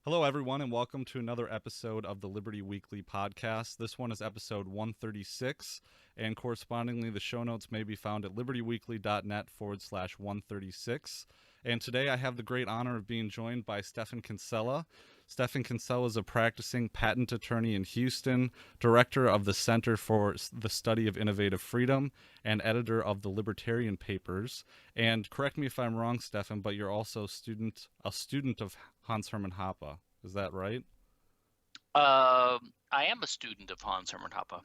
Hello, everyone, and welcome to another episode of the Liberty Weekly podcast. This one is episode 136, and correspondingly, the show notes may be found at libertyweekly.net/136. And today I have the great honor of being joined by Stephan Kinsella. Stephan Kinsella is a practicing patent attorney in Houston, director of the Center for the Study of Innovative Freedom, and editor of the Libertarian papers. And correct me if I'm wrong, Stephan, but you're also a student of Hans Hermann Hoppe. Is that right? I am a student of Hans Hermann Hoppe,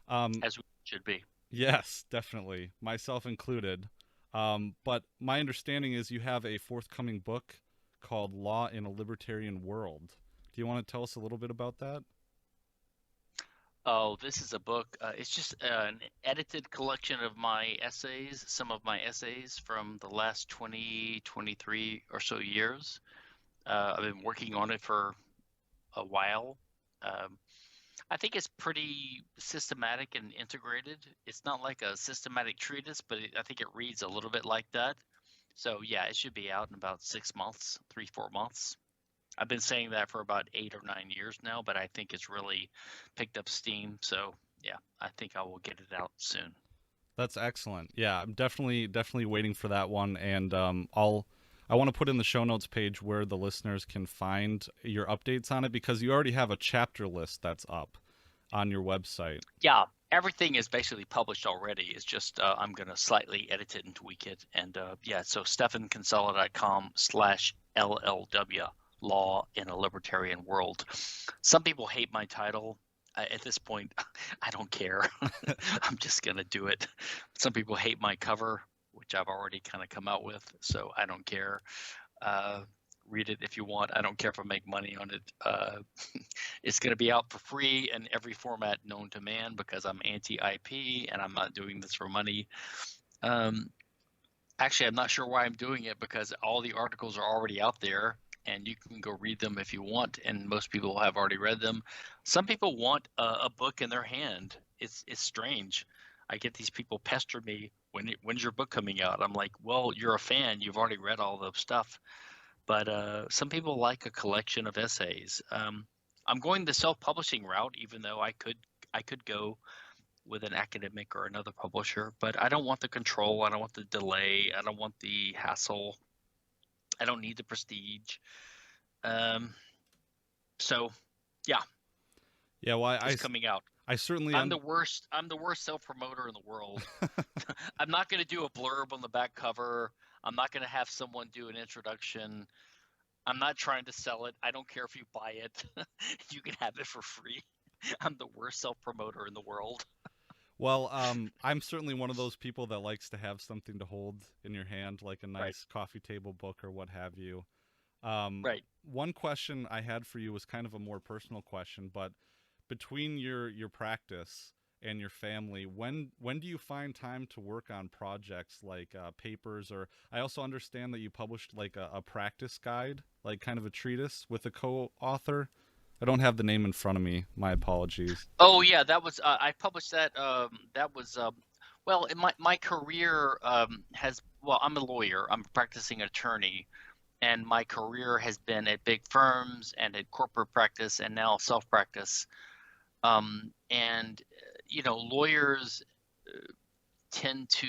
Um, as we should be. yes, definitely, myself included. But my understanding is you have a forthcoming book called Law in a Libertarian World. Do you want to tell us a little bit about that? Oh, this is a book. It's just an edited collection of my essays, some of my essays from the last 20, 23 or so years. I've been working on it for a while. Um, I think it's pretty systematic and integrated. It's not like a systematic treatise, but I think it reads a little bit like that. So yeah, it should be out in about 6 months, 3, 4 months. I've been saying that for about 8 or 9 years now, but I think it's really picked up steam. So yeah, I think I will get it out soon. That's excellent. Yeah, I'm definitely waiting for that one, and I want to put in the show notes page where the listeners can find your updates on it because you already have a chapter list that's up on your website. Yeah, everything is basically published already. It's just I'm going to slightly edit it and tweak it. And yeah, so stephankinsella.com/LLW, Law in a Libertarian World. Some people hate my title. At this point, I don't care. I'm just going to do it. Some people hate my cover, which I've already kind of come out with, so I don't care. Read it if you want. I don't care if I make money on it. It's going to be out for free in every format known to man because I'm anti-IP and I'm not doing this for money. Actually, I'm not sure why I'm doing it because all the articles are already out there and you can go read them if you want, and most people have already read them. Some people want a book in their hand. It's strange. I get these people pester me, when's your book coming out? I'm like, well, you're a fan. You've already read all the stuff. But some people like a collection of essays. I'm going the self-publishing route, even though I could go with an academic or another publisher, but I don't want the control. I don't want the delay. I don't want the hassle. I don't need the prestige. Um, so, yeah, Yeah, well, it's coming out. I certainly I'm the worst. I'm the worst self-promoter in the world. I'm not going to do a blurb on the back cover. I'm not going to have someone do an introduction. I'm not trying to sell it. I don't care if you buy it. You can have it for free. I'm the worst self-promoter in the world. Well, I'm certainly one of those people that likes to have something to hold in your hand, like a Right. nice coffee table book or what have you. Right. One question I had for you was kind of a more personal question, but between your practice and your family, when do you find time to work on projects like papers? Or I also understand that you published like a practice guide, like kind of a treatise with a co-author. I don't have the name in front of me. My apologies. Oh yeah, that was I published that. That was well, in my career has well, I'm a lawyer. I'm a practicing attorney, and my career has been at big firms and at corporate practice and now self-practice. And lawyers tend to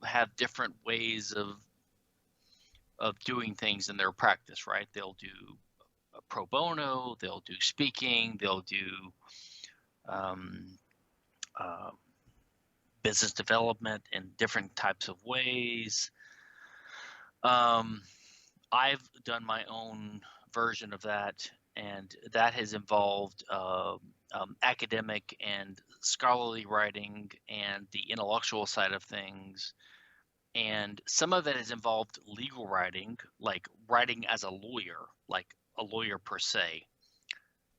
have different ways of doing things in their practice, right? They'll do pro bono, they'll do speaking, they'll do um, uh, business development in different types of ways. Um, I've done my own version of that, and that has involved academic and scholarly writing and the intellectual side of things. And some of it has involved legal writing, like writing as a lawyer, like a lawyer per se.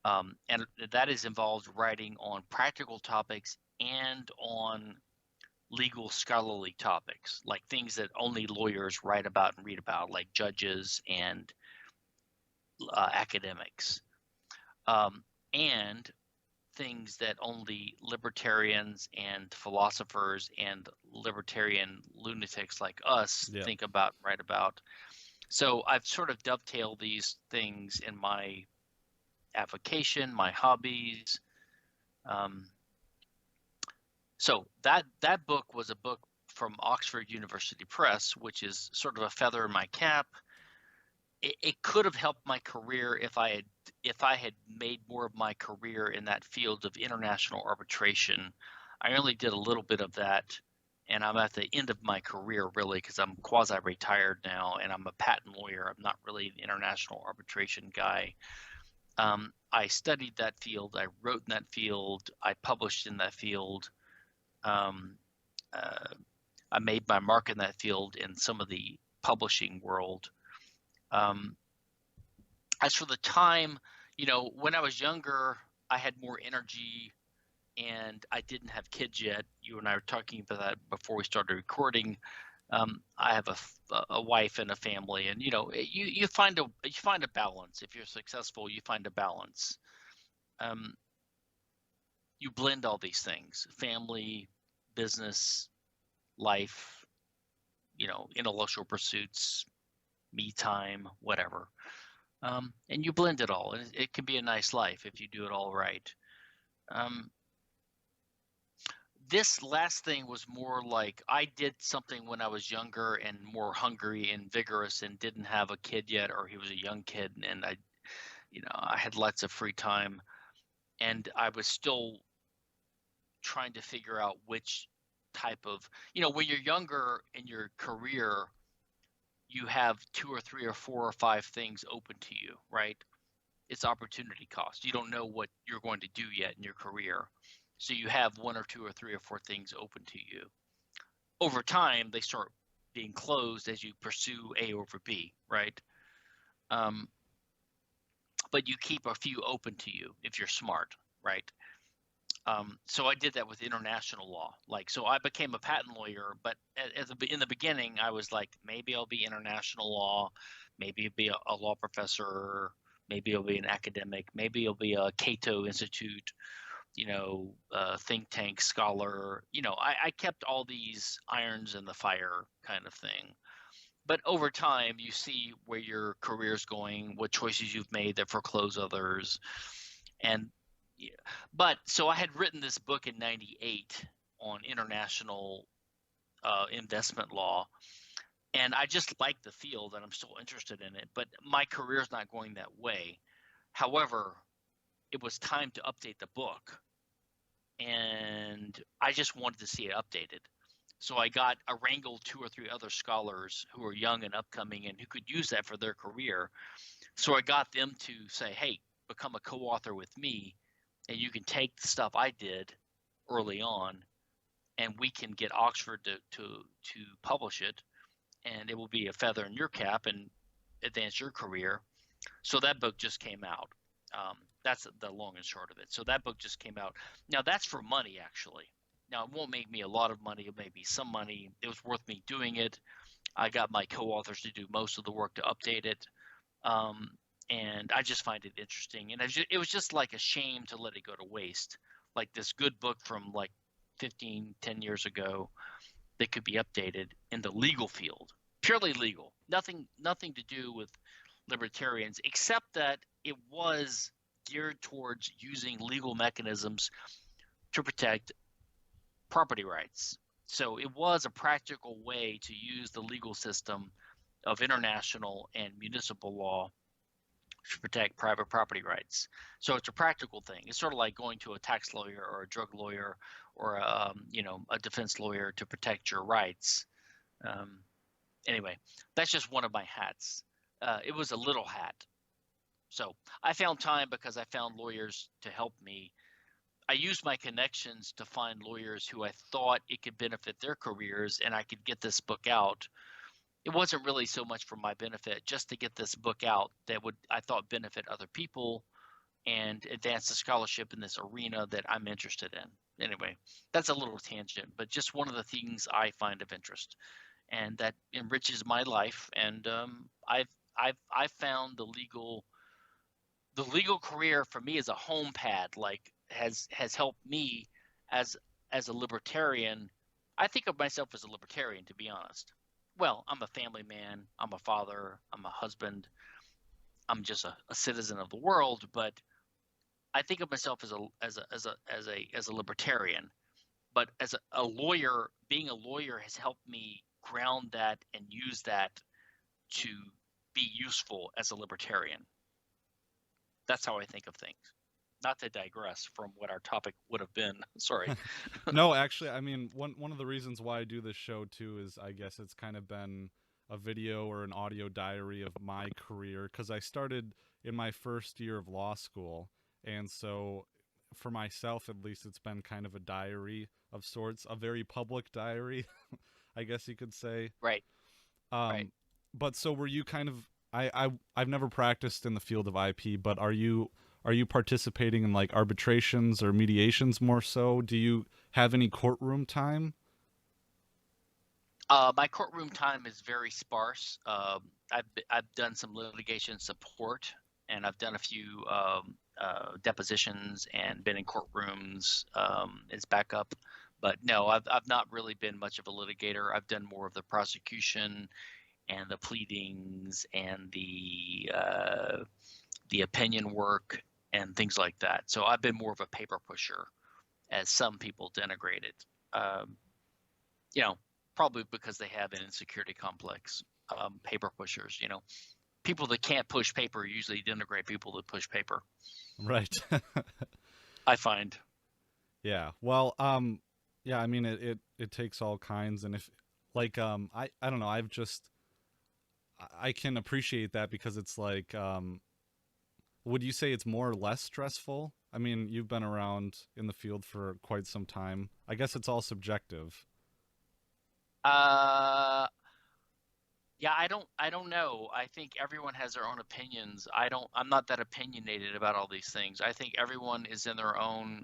And that has involved writing on practical topics and on legal scholarly topics, like things that only lawyers write about and read about, like judges and academics, and things that only libertarians and philosophers and libertarian lunatics like us Yeah. think about and write about. So I've sort of dovetailed these things in my avocation, my hobbies. Um, so that book was a book from Oxford University Press, which is sort of a feather in my cap. It could have helped my career if I had made more of my career in that field of international arbitration. I only did a little bit of that, and I'm at the end of my career really because I'm quasi-retired now, and I'm a patent lawyer. I'm not really the international arbitration guy. I studied that field. I wrote in that field. I published in that field. Um, uh, I made my mark in that field in some of the publishing world. Um, as for the time, when I was younger, I had more energy and I didn't have kids yet. You and I were talking about that before we started recording. I have a wife and a family, and you find a balance. If you're successful, you find a balance. Um, you blend all these things: family, business, life, intellectual pursuits, me time, whatever. And you blend it all, and it can be a nice life if you do it all right. Um, this last thing was more like I did something when I was younger and more hungry and vigorous and didn't have a kid yet, or he was a young kid, and I had lots of free time, and I was still trying to figure out which type of, when you're younger in your career, you have two or three or four or five things open to you, right? It's opportunity cost. You don't know what you're going to do yet in your career. So you have one or two or three or four things open to you. Over time, they start being closed as you pursue A over B, right? Um, but you keep a few open to you if you're smart, right? So I did that with international law. So I became a patent lawyer, but in the beginning, I was like, maybe I'll be international law, maybe I'll be a law professor, maybe I'll be an academic, maybe I'll be a Cato Institute, think tank scholar. I kept all these irons in the fire kind of thing. But over time, you see where your career's going, what choices you've made that foreclose others, and yeah. But so I had written this book in '98 on international investment law, and I just like the field and I'm still interested in it, but my career's not going that way. However, it was time to update the book, and I just wanted to see it updated. So I wrangled two or three other scholars who are young and upcoming and who could use that for their career. So I got them to say, hey, become a co-author with me, and you can take the stuff I did early on, and we can get Oxford to publish it, and it will be a feather in your cap and advance your career. So that book just came out. That's the long and short of it. So that book just came out. Now that's for money, actually. Now it won't make me a lot of money. It may be some money. It was worth me doing it. I got my co-authors to do most of the work to update it. And I just find it interesting. And it was just like a shame to let it go to waste. Like this good book from like 10 years ago that could be updated in the legal field, purely legal, nothing to do with libertarians, except that it was geared towards using legal mechanisms to protect property rights. So it was a practical way to use the legal system of international and municipal law to protect private property rights. So it's a practical thing. It's sort of like going to a tax lawyer or a drug lawyer or a defense lawyer to protect your rights. Anyway, that's just one of my hats. It was a little hat. So I found time because I found lawyers to help me. I used my connections to find lawyers who I thought it could benefit their careers, and I could get this book out. It wasn't really so much for my benefit, just to get this book out that would, I thought, benefit other people and advance the scholarship in this arena that I'm interested in. Anyway, that's a little tangent, but just one of the things I find of interest, and that enriches my life. And I've found the legal career for me as a home pad, like has helped me as a libertarian. I think of myself as a libertarian, to be honest. well, I'm a family man, I'm a father, I'm a husband, I'm just a citizen of the world, but I think of myself as a libertarian. But as a lawyer, being a lawyer has helped me ground that and use that to be useful as a libertarian. That's how I think of things. Not to digress from what our topic would have been. Sorry. No, actually, I mean, one of the reasons why I do this show too is I guess it's kind of been a video or an audio diary of my career because I started in my first year of law school, and so for myself at least, it's been kind of a diary of sorts, a very public diary, I guess you could say. Right. Right. Um, but so were you kind of I've never practiced in the field of IP, but are you participating in like arbitrations or mediations more so? Do you have any courtroom time? My courtroom time is very sparse. I've done some litigation support, and I've done a few depositions and been in courtrooms as backup. But no, I've not really been much of a litigator. I've done more of the prosecution and the pleadings and the opinion work and things like that. So I've been more of a paper pusher, as some people denigrate it. You know, probably because they have an insecurity complex. Paper pushers, you know, people that can't push paper usually denigrate people that push paper. Right. I find. Yeah. Well, yeah, I mean it takes all kinds, and if like I don't know, I can appreciate that because it's like would you say it's more or less stressful? I mean, you've been around in the field for quite some time. I guess it's all subjective. Uh, yeah, I don't know. I think everyone has their own opinions. I'm not that opinionated about all these things. I think everyone is in their own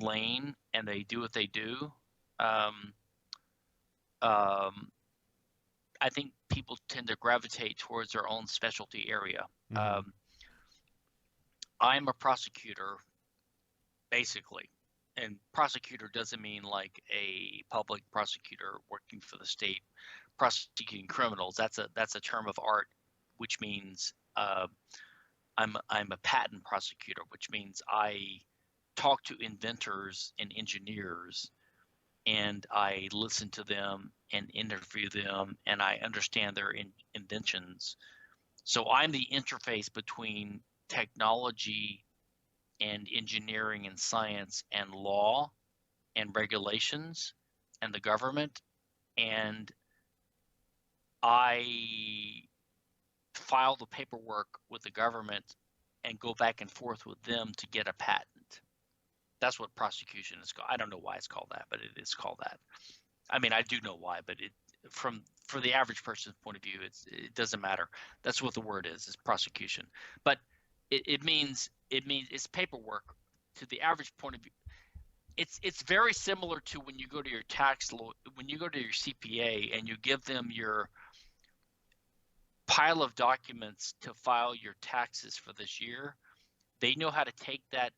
lane and they do what they do. Um, um, I think people tend to gravitate towards their own specialty area. Mm-hmm. I'm a prosecutor, basically. And prosecutor doesn't mean like a public prosecutor working for the state prosecuting criminals. That's a term of art, which means I'm a patent prosecutor, which means I talk to inventors and engineers, and I listen to them and interview them, and I understand their inventions. So I'm the interface between technology and engineering and science and law and regulations and the government. And I file the paperwork with the government and go back and forth with them to get a patent. That's what prosecution is called. I don't know why it's called that, but it is called that. I mean, I do know why, but for the average person's point of view, it doesn't matter. That's what the word is prosecution. But it means it's paperwork to the average point of view. It's very similar to when you go to your when you go to your CPA and you give them your pile of documents to file your taxes for this year. They know how to take that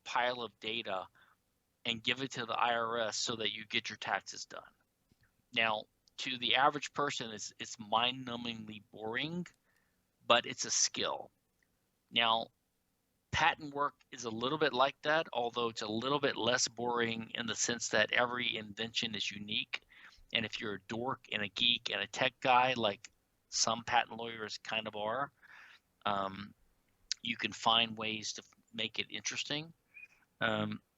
pile of data and give it to the IRS so that you get your taxes done. Now, to the average person, it's mind-numbingly boring, but it's a skill. Now, patent work is a little bit like that, although it's a little bit less boring in the sense that every invention is unique. And if you're a dork and a geek and a tech guy, like some patent lawyers kind of are, you can find ways to make it interesting.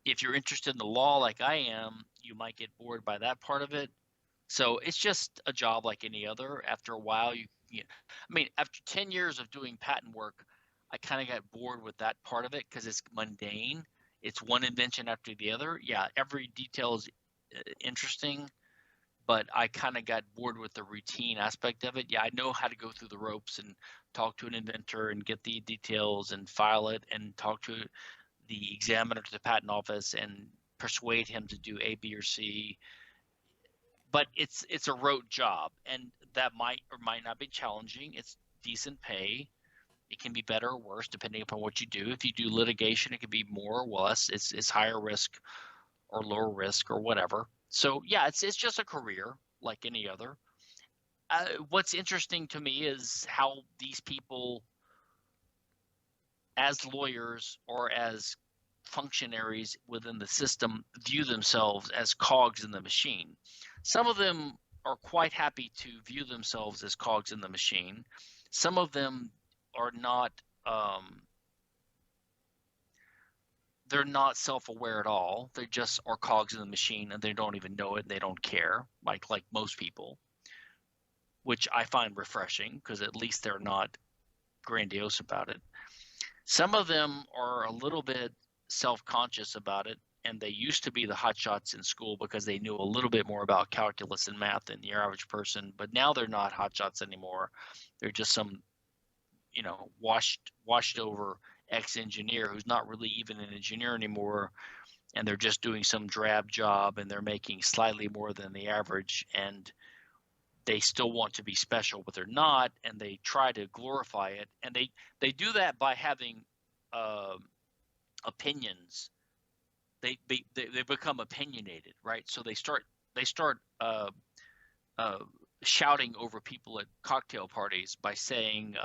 If you're interested in the law like I am, you might get bored by that part of it. So it's just a job like any other. After a while, I mean, after 10 years of doing patent work, I kind of got bored with that part of it because it's mundane. It's one invention after the other. Yeah, every detail is interesting, but I kind of got bored with the routine aspect of it. Yeah, I know how to go through the ropes and talk to an inventor and get the details and file it and talk to the examiner to the patent office and persuade him to do A, B, or C. But it's a rote job, and that might or might not be challenging. It's decent pay. It can be better or worse depending upon what you do. If you do litigation, it could be more or less. It's higher risk or lower risk or whatever. So yeah, it's just a career. like any other. What's interesting to me is how these people, as lawyers or as functionaries within the system, view themselves as cogs in the machine. Some of them are quite happy to view themselves as cogs in the machine. Some of them are not. They're not self-aware at all. They just are cogs in the machine, and they don't even know it. They don't care, like most people, which I find refreshing because at least they're not grandiose about it. Some of them are a little bit self-conscious about it, and they used to be the hotshots in school because they knew a little bit more about calculus and math than the average person. But now they're not hotshots anymore. They're just some, washed over ex-engineer who's not really even an engineer anymore, and they're just doing some drab job, and they're making slightly more than the average, and they still want to be special, but they're not, and they try to glorify it, and they do that by having opinions. They become opinionated, right? So they start shouting over people at cocktail parties by saying,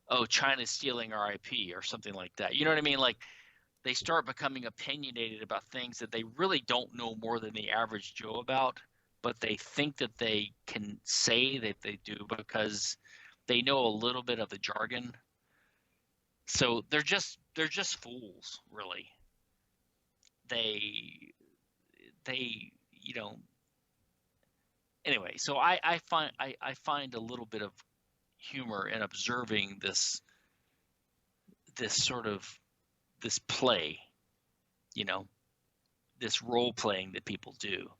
"Oh, China's stealing our IP" or something like that. You know what I mean? Like, they start becoming opinionated about things that they really don't know more than the average Joe about, but they think that they can say that they do because they know a little bit of the jargon. So they're just fools, really. They anyway. So I find a little bit of humor in observing this sort of this play, this role playing that people do.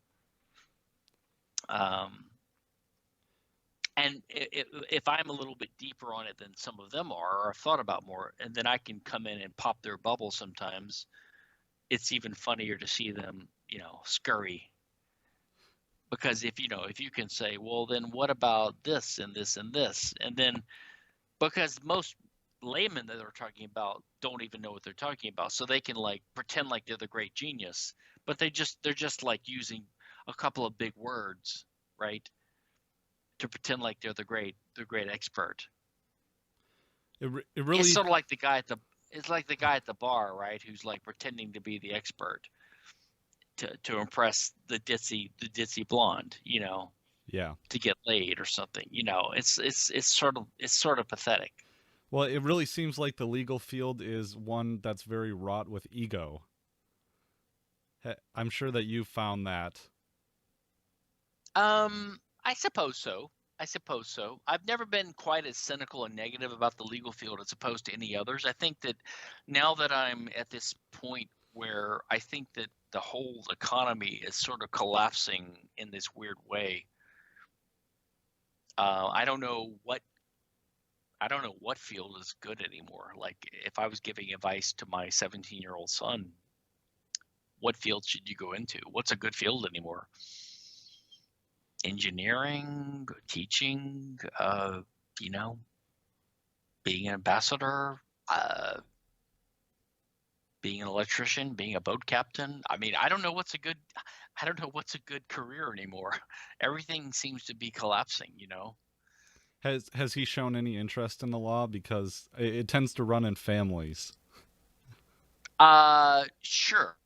And if I'm a little bit deeper on it than some of them are, or I've thought about more, and then I can come in and pop their bubble sometimes, it's even funnier to see them, scurry. Because if you can say, well, then what about this and this and this? And then, because most laymen that they're talking about don't even know what they're talking about, so they can like pretend like they're the great genius, but they're just like using a couple of big words, right, to pretend like they're the great expert. It really, It's sort of like the guy at the bar, right, who's like pretending to be the expert to impress the ditzy blonde, yeah. to get laid or something. It's sort of pathetic. Well, it really seems like the legal field is one that's very wrought with ego. I'm sure that you found that. I suppose so. I've never been quite as cynical and negative about the legal field as opposed to any others. I think that now that I'm at this point where I think that the whole economy is sort of collapsing in this weird way. I don't know what field is good anymore. Like, if I was giving advice to my 17-year-old son, what field should you go into? What's a good field anymore? Engineering, teaching, being an ambassador, being an electrician, being a boat captain. I mean, I don't know what's a good career anymore. Everything seems to be collapsing, Has he shown any interest in the law? Because it tends to run in families. Sure.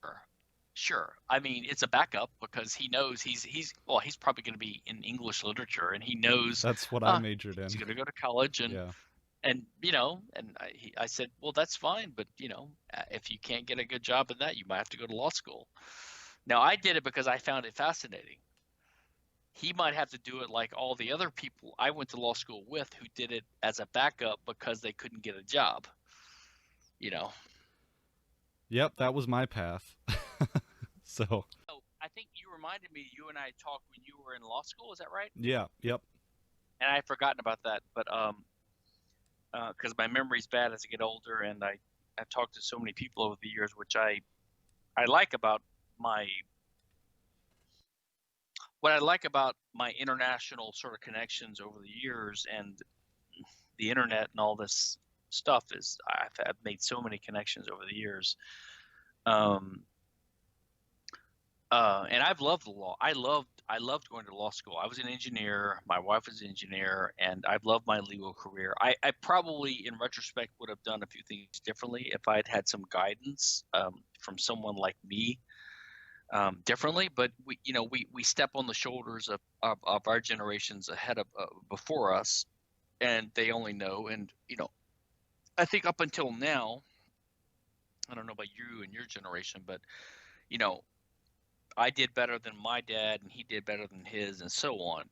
I mean, it's a backup because he knows he's probably going to be in English literature, and he knows That's what I majored in. he's going to go to college, and Yeah. and I said, well, that's fine, but if you can't get a good job in that, you might have to go to law school. Now, I did it because I found it fascinating. He might have to do it like all the other people I went to law school with who did it as a backup because they couldn't get a job. Yep, that was my path. So. Oh, I think you reminded me. You and I talked when you were in law school. Is that right? Yeah. Yep. And I had forgotten about that, but because my memory's bad as I get older, and I've talked to so many people over the years, which I like about my international sort of connections over the years, and the internet and all this stuff is I've made so many connections over the years. And I've loved the law. I I loved going to law school. I was an engineer. My wife was an engineer, and I've loved my legal career. I probably, in retrospect, would have done a few things differently if I'd had some guidance from someone like me differently. But we step on the shoulders of our generations ahead of before us, and they only know. And I think up until now, I don't know about you and your generation, but you know, I did better than my dad, and he did better than his, and so on.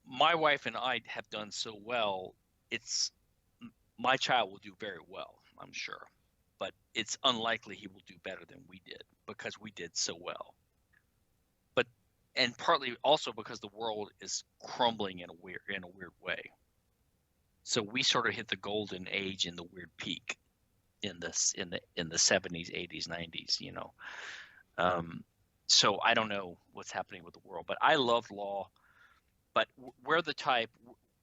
My wife and I have done so well. It's my child will do very well, I'm sure, but it's unlikely he will do better than we did because we did so well. But and partly also because the world is crumbling in a weird way. So we sort of hit the golden age in the weird peak in the 70s, 80s, 90s. So I don't know what's happening with the world, but I love law. But we're the type.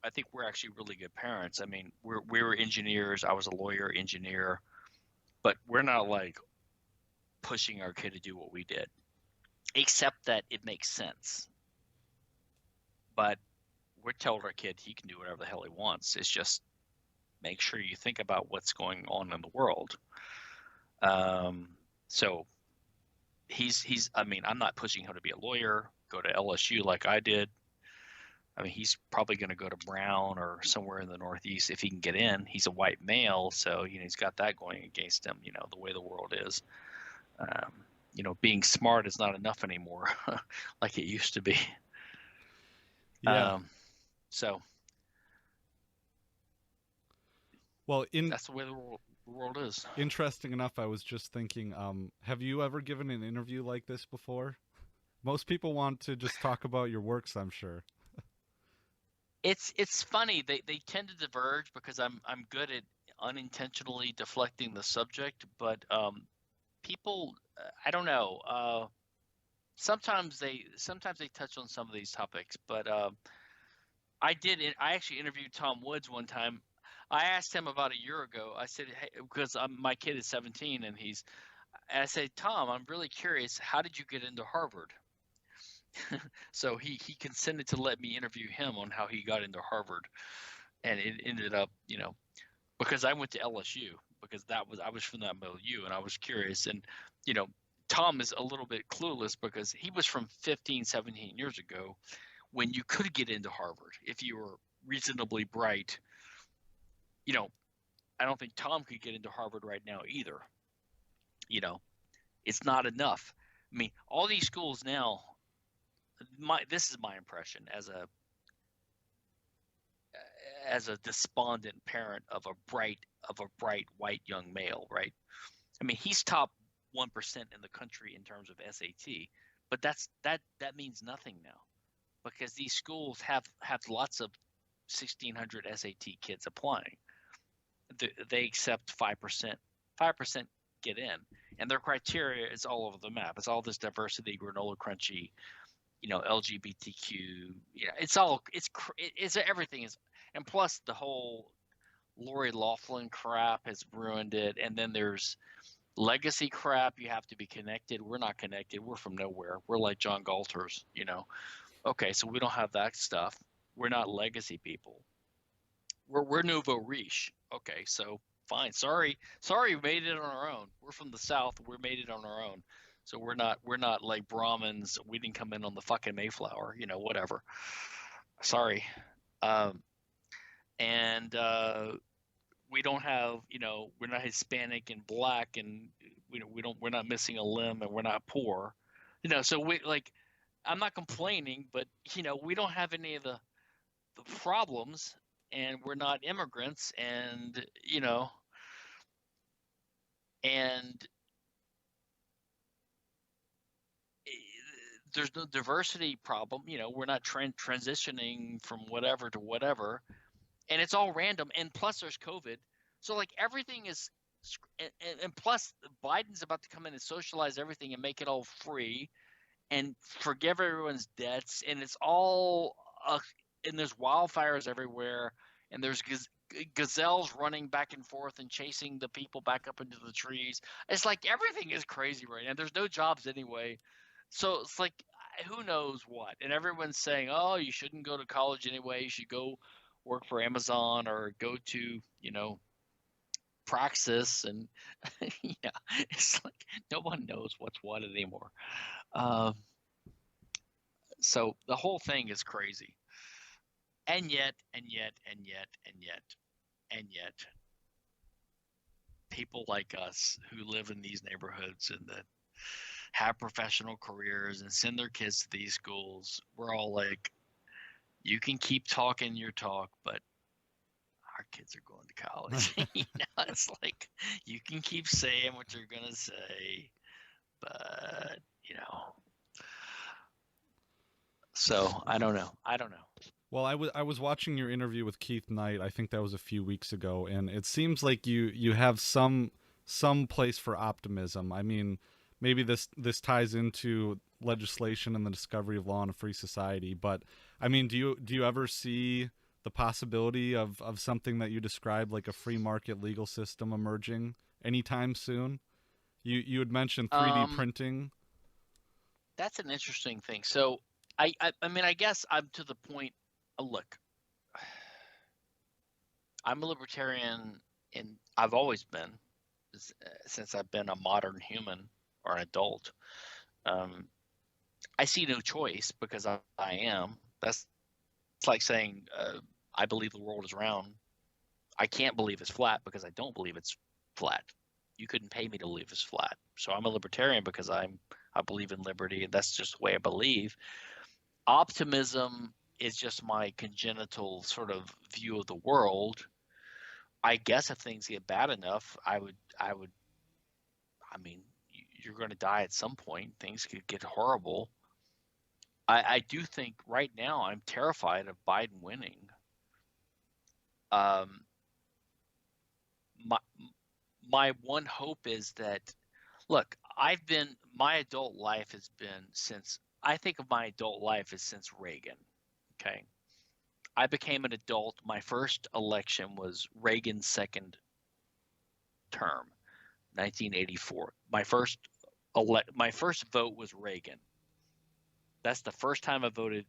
I think we're actually really good parents. I mean, we were engineers. I was a lawyer, engineer, but we're not like pushing our kid to do what we did, except that it makes sense. But we're telling our kid he can do whatever the hell he wants. It's just make sure you think about what's going on in the world. So he's. I mean, I'm not pushing him to be a lawyer, go to LSU like I did. I mean, he's probably going to go to Brown or somewhere in the Northeast if he can get in. He's a white male, so he's got that going against him. The way the world is. Being smart is not enough anymore, like it used to be. Yeah. So. Well, that's the way the world is. Interesting enough, I was just thinking, have you ever given an interview like this before? Most people want to just talk about your works, I'm sure. It's funny. They tend to diverge because I'm good at unintentionally deflecting the subject, but people, I don't know. Sometimes they touch on some of these topics, but I actually interviewed Tom Woods one time. I asked him about a year ago. I said, hey, because my kid is 17, and I said, Tom, I'm really curious. How did you get into Harvard? So he consented to let me interview him on how he got into Harvard, and it ended up, because I went to LSU because I was from that milieu, and I was curious. And Tom is a little bit clueless because he was from 15, 17 years ago when you could get into Harvard if you were reasonably bright. I don't think Tom could get into Harvard right now either. It's not enough. I mean, all these schools now. This is my impression as a despondent parent of a bright white young male, right? I mean, he's top 1% in the country in terms of SAT, but that means nothing now because these schools have lots of 1,600 SAT kids applying. They accept 5%. 5% get in, and their criteria is all over the map. It's all this diversity, granola crunchy. LGBTQ, it's everything is, and plus the whole Lori Loughlin crap has ruined it. And then there's legacy crap. You have to be connected. We're not connected. We're from nowhere. We're like John Galters, Okay, so we don't have that stuff. We're not legacy people. We're nouveau riche. Okay, so fine. Sorry, we made it on our own. We're from the South. We made it on our own. So we're not like Brahmins. We didn't come in on the fucking Mayflower, whatever. Sorry. And we don't have, we're not Hispanic and black, and we're not missing a limb, and we're not poor. So I'm not complaining, but we don't have any of the problems, and we're not immigrants, and and there's no diversity problem. We're not transitioning from whatever to whatever, and it's all random. And plus, there's COVID, so everything is, and plus, Biden's about to come in and socialize everything and make it all free, and forgive everyone's debts, and it's all, and there's wildfires everywhere, and there's gazelles running back and forth and chasing the people back up into the trees. It's like everything is crazy right now. There's no jobs anyway. So it's like who knows what. And everyone's saying, oh, you shouldn't go to college anyway. You should go work for Amazon or go to, Praxis. And yeah, it's like no one knows what's what anymore. Um, so the whole thing is crazy. And yet, and yet, and yet, and yet, and yet, people like us who live in these neighborhoods and that have professional careers and send their kids to these schools, we're all like, you can keep talking your talk, but our kids are going to college. It's like you can keep saying what you're gonna say, but So I don't know. Well, I was watching your interview with Keith Knight. I think that was a few weeks ago, and it seems like you have some place for optimism. I mean, maybe this ties into legislation and the discovery of law in a free society, but I mean, do you ever see the possibility of something that you described, like a free market legal system, emerging anytime soon? You had mentioned 3D printing. That's an interesting thing. So I mean, I guess I'm to the point. Look, I'm a libertarian, and I've always been since I've been a modern human or an adult. I see no choice because I am. That's it's like saying I believe the world is round. I can't believe it's flat because I don't believe it's flat. You couldn't pay me to believe it's flat. So I'm a libertarian because I believe in liberty, and that's just the way I believe. Optimism is just my congenital sort of view of the world. I guess if things get bad enough, I mean, you're going to die at some point. Things could get horrible. I do think right now I'm terrified of Biden winning. My one hope is that, look, my adult life has been since, I think of my adult life as since Reagan. Okay. I became an adult. My first election was Reagan's second term, 1984. My first vote was Reagan. That's the first time I voted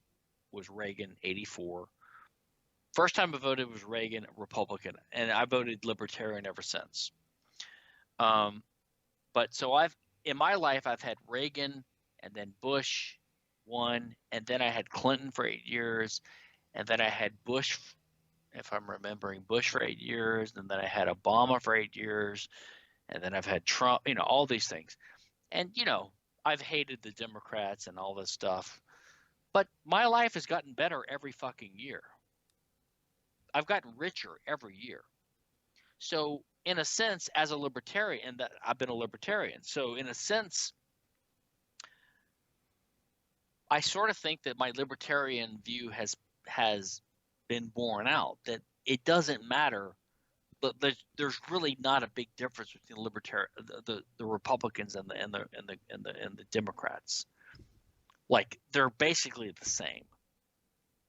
was Reagan, 84. First time I voted was Reagan, Republican, and I voted Libertarian ever since. But so in my life, I've had Reagan and then Bush one, and then I had Clinton for 8 years, and then I had Bush, if I'm remembering, Bush for 8 years, and then I had Obama for 8 years, and then I've had Trump, all these things. And, I've hated the Democrats and all this stuff, but my life has gotten better every fucking year. I've gotten richer every year. So in a sense, as a libertarian, that I've been a libertarian. So in a sense, I sort of think that my libertarian view has been borne out, that it doesn't matter, but there's really not a big difference between the Republicans and the Democrats. Like, they're basically the same.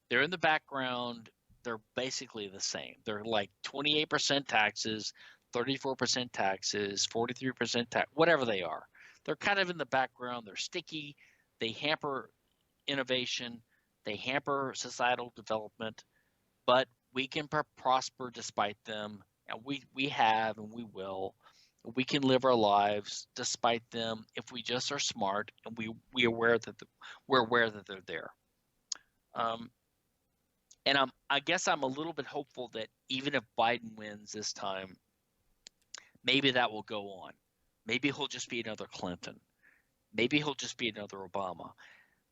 They're in the background. They're basically the same. They're like 28% taxes, 34% taxes, 43% tax, whatever they are. They're kind of in the background. They're sticky. They hamper innovation. They hamper societal development. But we can prosper despite them, and we have and we will. We can live our lives despite them if we just are smart and we're aware that they're there. And I guess I'm a little bit hopeful that even if Biden wins this time, maybe that will go on. Maybe he'll just be another Clinton. Maybe he'll just be another Obama.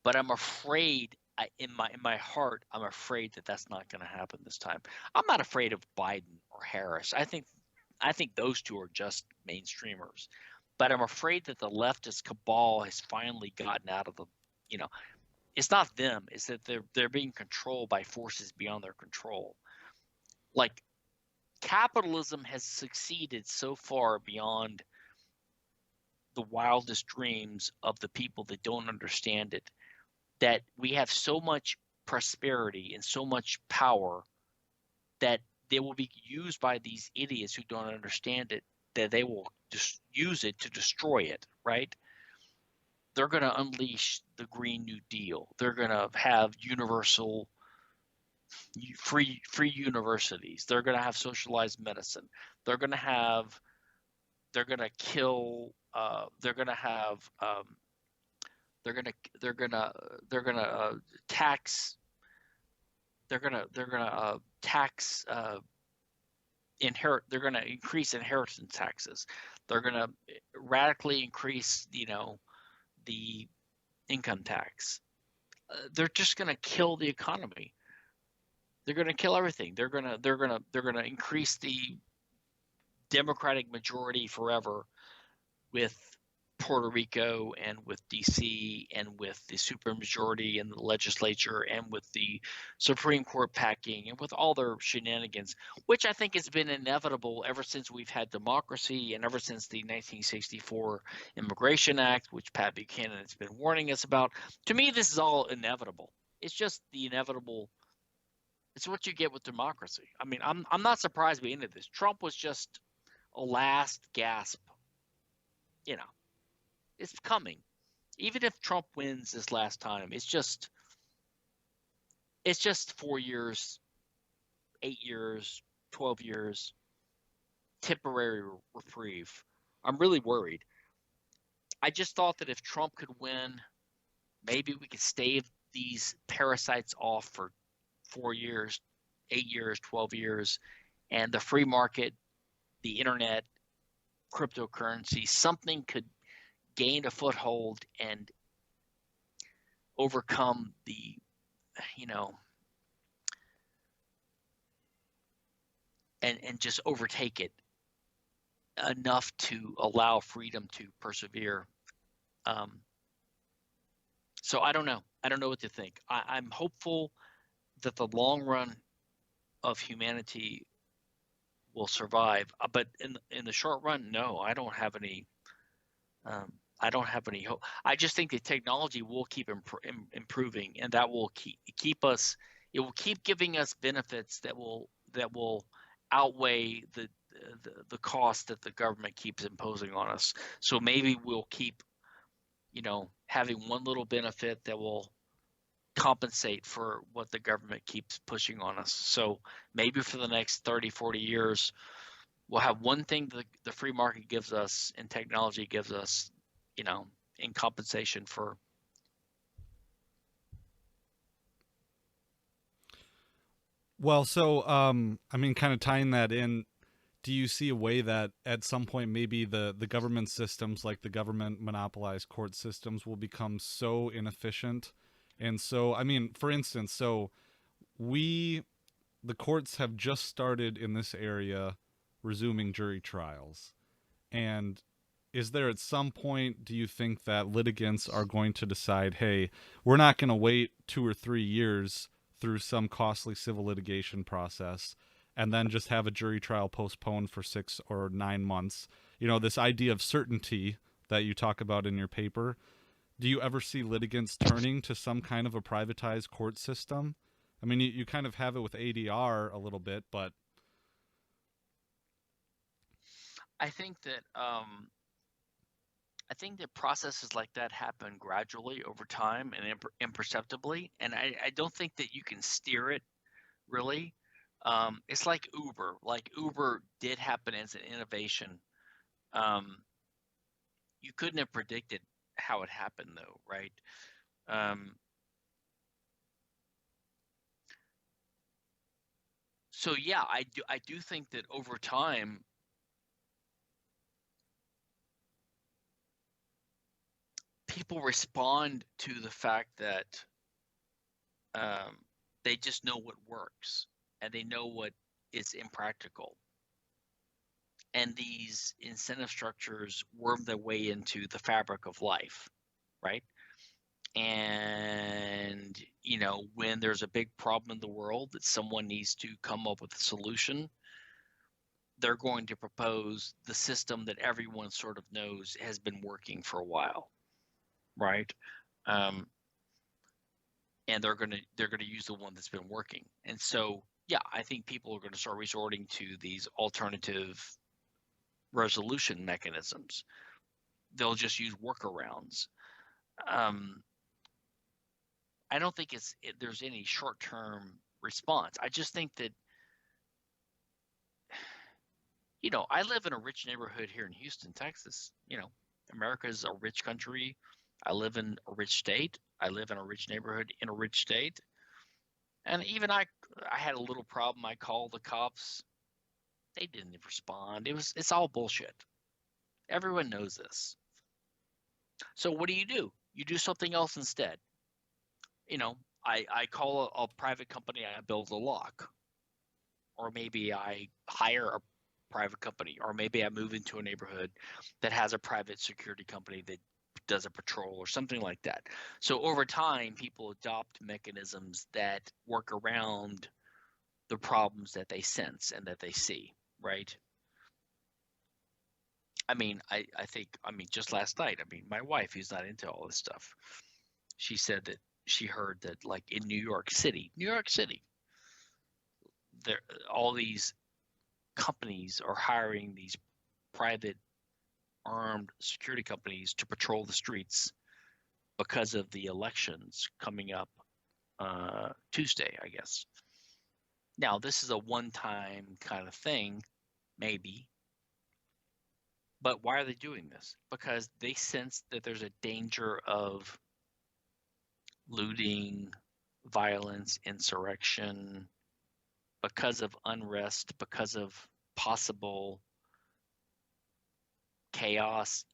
But I'm afraid, in my heart, I'm afraid that that's not going to happen this time. I'm not afraid of Biden or Harris. I think those two are just mainstreamers. But I'm afraid that the leftist cabal has finally gotten out of the, it's not them. It's that they're being controlled by forces beyond their control. Like, capitalism has succeeded so far beyond the wildest dreams of the people that don't understand it, that we have so much prosperity and so much power that they will be used by these idiots who don't understand it, that they will just use it to destroy it, right? they're going to unleash the Green New Deal. They're going to have universal free universities. They're going to have socialized medicine. They're going to have they're going to kill they're going to have they're going to they're going to they're going to tax they're going to tax they're going to increase inheritance taxes. They're going to radically increase, the income tax. They're just going to kill the economy. They're going to kill everything. They're going to increase the Democratic majority forever with Puerto Rico and with DC and with the supermajority in the legislature and with the Supreme Court packing and with all their shenanigans, which I think has been inevitable ever since we've had democracy and ever since the 1964 Immigration Act, which Pat Buchanan has been warning us about. To me, this is all inevitable. It's just the inevitable. It's what you get with democracy. I mean, I'm not surprised by any of this. Trump was just a last gasp. It's coming. Even if Trump wins this last time, it's just 4 years, 8 years, 12 years, temporary reprieve. I'm really worried. I just thought that if Trump could win, maybe we could stave these parasites off for 4 years, 8 years, 12 years, and the free market, the internet, cryptocurrency, something could gain a foothold and overcome the, and just overtake it enough to allow freedom to persevere. So I don't know. I don't know what to think. I'm hopeful that the long run of humanity will survive, but in the short run, no, I don't have any. I don't have any hope. I just think the technology will keep improving, and that will keep us. It will keep giving us benefits that will outweigh the cost that the government keeps imposing on us. So maybe we'll keep, having one little benefit that will compensate for what the government keeps pushing on us. So maybe for the next 30, 40 years, we'll have one thing that the free market gives us and technology gives us, in compensation for. Well, so I mean, kind of tying that in, do you see a way that at some point maybe the government systems, like the government monopolized court systems, will become so inefficient? And so, I mean, for instance, so the courts have just started in this area resuming jury trials. And is there at some point, do you think that litigants are going to decide, hey, we're not going to wait 2 or 3 years through some costly civil litigation process and then just have a jury trial postponed for 6 or 9 months? This idea of certainty that you talk about in your paper. Do you ever see litigants turning to some kind of a privatized court system? I mean, you kind of have it with ADR a little bit, but I think that processes like that happen gradually over time and imperceptibly, and I don't think that you can steer it really. It's like Uber. Like Uber did happen as an innovation. You couldn't have predicted how it happened, though, right? So yeah, I do think that over time, people respond to the fact that they just know what works and they know what is impractical. And these incentive structures worm their way into the fabric of life, right? And, when there's a big problem in the world that someone needs to come up with a solution, they're going to propose the system that everyone sort of knows has been working for a while, right? And they're going to use the one that's been working. And so, yeah, I think people are going to start resorting to these alternative resolution mechanisms. They'll just use workarounds. I don't think there's any short-term response. I just think that, I live in a rich neighborhood here in Houston, Texas. America is a rich country. I live in a rich state. I live in a rich neighborhood in a rich state. And even I had a little problem. I called the cops. They didn't respond. It's all bullshit. Everyone knows this. So what do? You do something else instead. I call a private company. I build a lock, or maybe I hire a private company, or maybe I move into a neighborhood that has a private security company that does a patrol or something like that. So over time, people adopt mechanisms that work around the problems that they sense and that they see, right? I think, just last night, my wife, who's not into all this stuff, she said that she heard that, like, in New York City, there, all these companies are hiring these private armed security companies to patrol the streets because of the elections coming up Tuesday, I guess. Now, this is a one-time kind of thing, maybe. But why are they doing this? Because they sense that there's a danger of looting, violence, insurrection, because of unrest, because of possible chaos,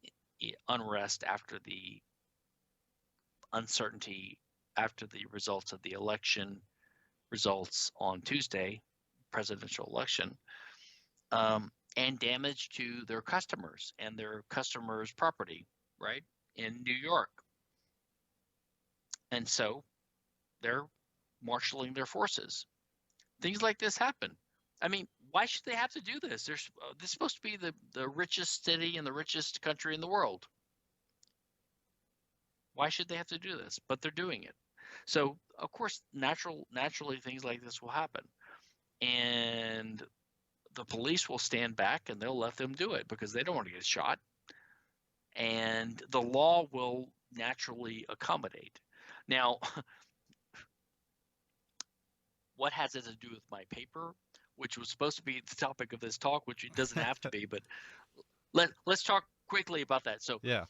unrest after the uncertainty after the results of the election results on Tuesday, presidential election, and damage to their customers and their customers' property, right, in New York. And so they're marshaling their forces. Things like this happen. Why should they have to do this? This is supposed to be the richest city and the richest country in the world. Why should they have to do this? But they're doing it. So, of course, naturally things like this will happen. And the police will stand back and they'll let them do it because they don't want to get shot. And the law will naturally accommodate. Now, what has it to do with my paper, which was supposed to be the topic of this talk, which it doesn't have to be, but let's talk quickly about that. So, yeah,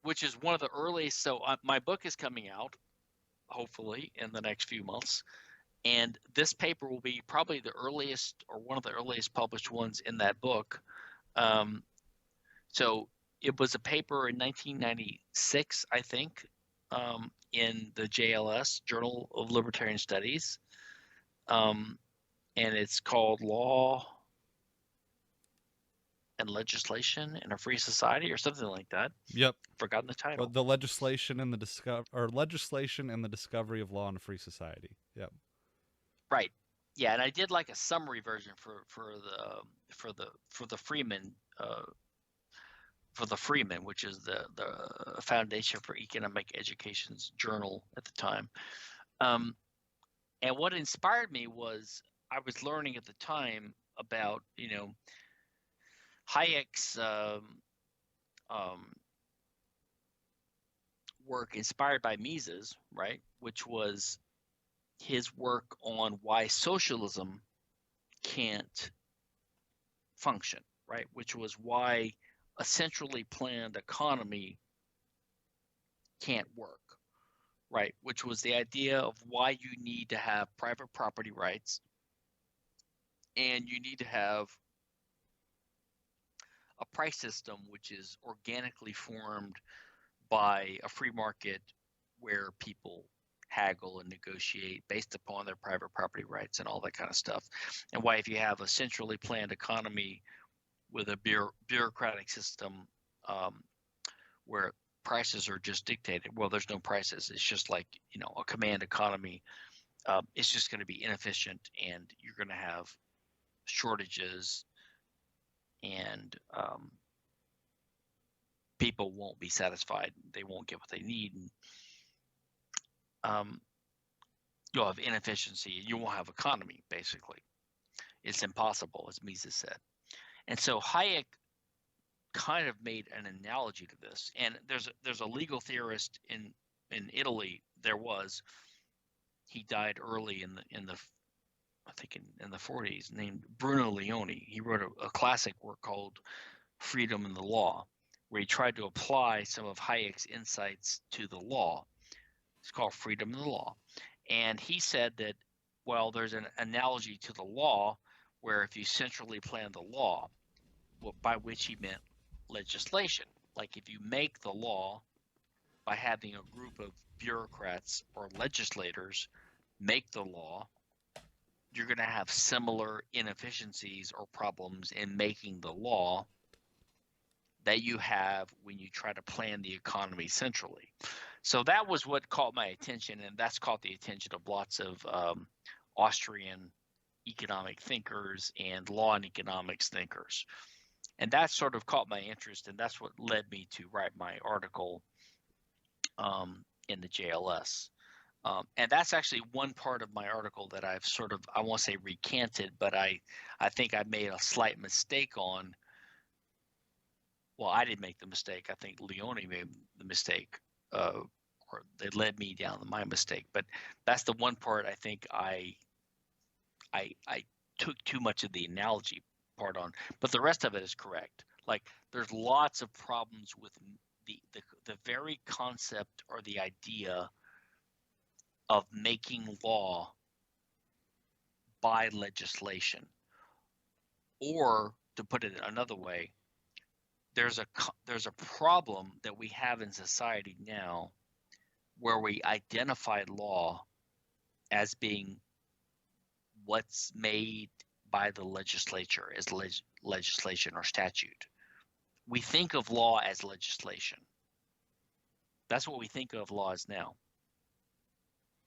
which is one of the earliest. So my book is coming out, hopefully, in the next few months. And this paper will be probably the earliest or one of the earliest published ones in that book. So it was a paper in 1996, I think, in the JLS, Journal of Libertarian Studies. And it's called Law and Legislation in a Free Society or something like that. Yep. Forgotten the title. The legislation and the discovery of law in a free society. Yep. Right. Yeah, and I did like a summary version for the Freeman which is the Foundation for Economic Education's journal at the time. And what inspired me was I was learning at the time about Hayek's work inspired by Mises, right, which was his work on why socialism can't function, right, which was why a centrally planned economy can't work, right, which was the idea of why you need to have private property rights and you need to have a price system which is organically formed by a free market where people haggle and negotiate based upon their private property rights and all that kind of stuff. And why, if you have a centrally planned economy with a bureaucratic system where prices are just dictated, well, there's no prices. It's just like, a command economy. It's just going to be inefficient and you're going to have shortages and people won't be satisfied. They won't get what they need. And you'll have inefficiency. You won't have economy, basically. It's impossible, as Mises said. And so Hayek kind of made an analogy to this. And there's a legal theorist in Italy. He died early in the I think in the 40s, named Bruno Leone. He wrote a classic work called Freedom in the Law, where he tried to apply some of Hayek's insights to the law. It's called Freedom in the Law. And he said that, well, there's an analogy to the law where if you centrally plan the law, by which he meant legislation. Like if you make the law by having a group of bureaucrats or legislators make the law, you're going to have similar inefficiencies or problems in making the law that you have when you try to plan the economy centrally. So that was what caught my attention, and that's caught the attention of lots of Austrian economic thinkers and law and economics thinkers. And that sort of caught my interest, and that's what led me to write my article in the JLS. And that's actually one part of my article that I've sort of, I won't say recanted, but I think I made a slight mistake on. Well, I didn't make the mistake. I think Leone made the mistake, or they led me down my mistake. But that's the one part I think I took too much of the analogy part on. But the rest of it is correct. Like there's lots of problems with the very concept or the idea of making law by legislation. Or to put it another way, there's a problem that we have in society now where we identify law as being what's made by the legislature as legislation or statute. We think of law as legislation. That's what we think of law as now.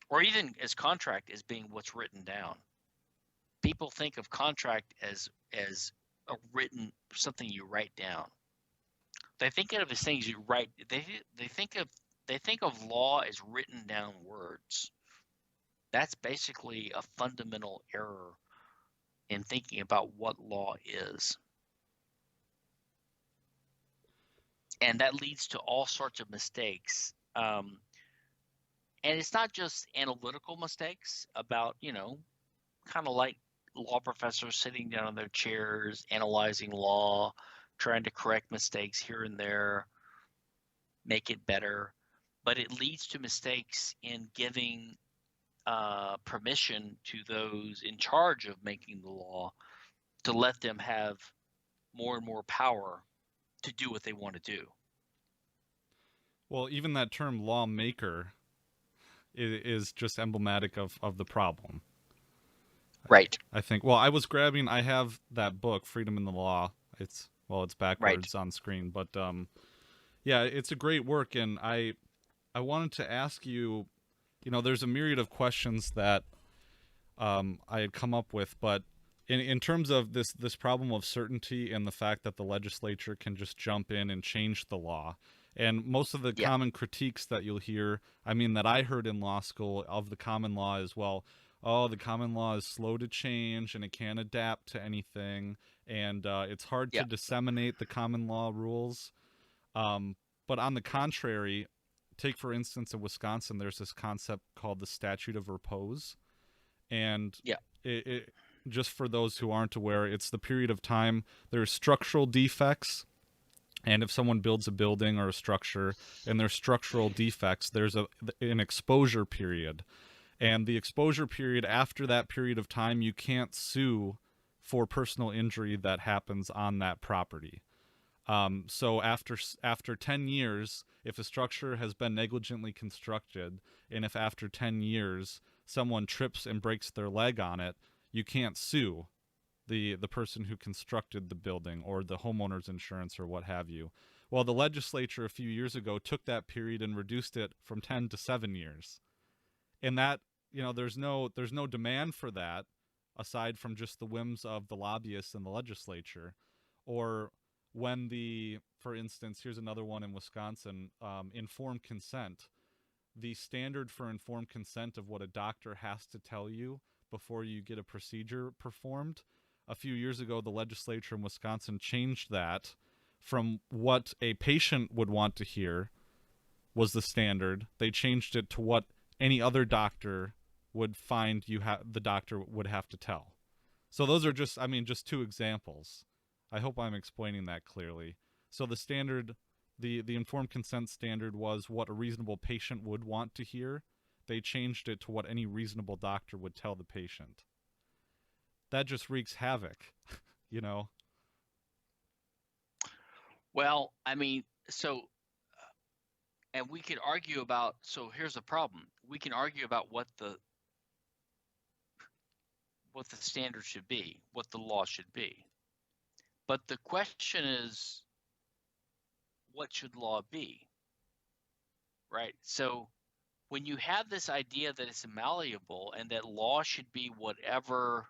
Or even as contract as being what's written down. People think of contract as a written, something you write down. They think of it as things you write. They think of law as written down words. That's basically a fundamental error in thinking about what law is. And that leads to all sorts of mistakes. And it's not just analytical mistakes about, kind of like law professors sitting down in their chairs, analyzing law, trying to correct mistakes here and there, make it better. But it leads to mistakes in giving permission to those in charge of making the law to let them have more and more power to do what they want to do. Well, even that term lawmaker is just emblematic of the problem. Right. I think. Well, I have that book, Freedom in the Law. It's backwards on screen, but yeah, it's a great work, and I wanted to ask you, there's a myriad of questions that I had come up with, but in terms of this problem of certainty and the fact that the legislature can just jump in and change the law. And most of the common critiques that you'll hear, that I heard in law school of the common law is, well, the common law is slow to change and it can't adapt to anything, and it's hard to disseminate the common law rules. But on the contrary, take for instance in Wisconsin, there's this concept called the Statute of Repose. And it just for those who aren't aware, it's the period of time there's structural defects. And if someone builds a building or a structure and there's structural defects, there's an exposure period. And the exposure period, after that period of time, you can't sue for personal injury that happens on that property. So after 10 years, if a structure has been negligently constructed, and if after 10 years someone trips and breaks their leg on it, you can't sue the person who constructed the building or the homeowner's insurance or what have you. Well, the legislature a few years ago took that period and reduced it from 10 to 7 years. And that, there's no demand for that aside from just the whims of the lobbyists in the legislature. Or when for instance, here's another one in Wisconsin, informed consent. The standard for informed consent of what a doctor has to tell you before you get a procedure performed. A few years ago, the legislature in Wisconsin changed that from what a patient would want to hear was the standard. They changed it to what any other doctor would find the doctor would have to tell. So those are just, I mean, just two examples. I hope I'm explaining that clearly. So the standard, the informed consent standard was what a reasonable patient would want to hear. They changed it to what any reasonable doctor would tell the patient. That just wreaks havoc, you know? Well, I mean, so, and we could argue about, so here's the problem. We can argue about what the standard should be, what the law should be. But the question is, what should law be? Right? So when you have this idea that it's malleable and that law should be whatever,